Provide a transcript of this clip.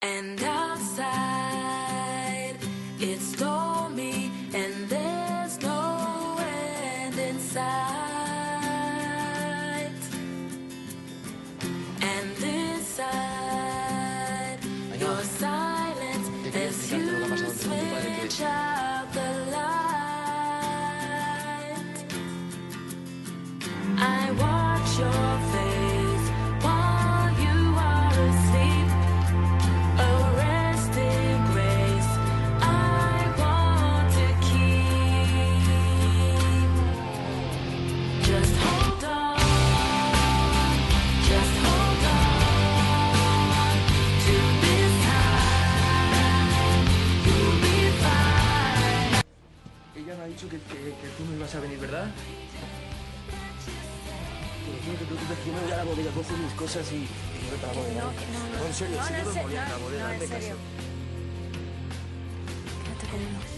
And outside, it's stormy, and there's no end in sight. And this side, your silence as you switch out the light. I watch your face while you are asleep. A resting grace I want to keep. Just hold on to this time. You'll be fine. Ella me ha dicho que tú no ibas a venir, ¿verdad? No te preocupes, que yo me voy a la bodega, cojo mis cosas y me voy para la bodega. No, en serio, si no me voy a la bodega, hazme caso. Quédate conmigo.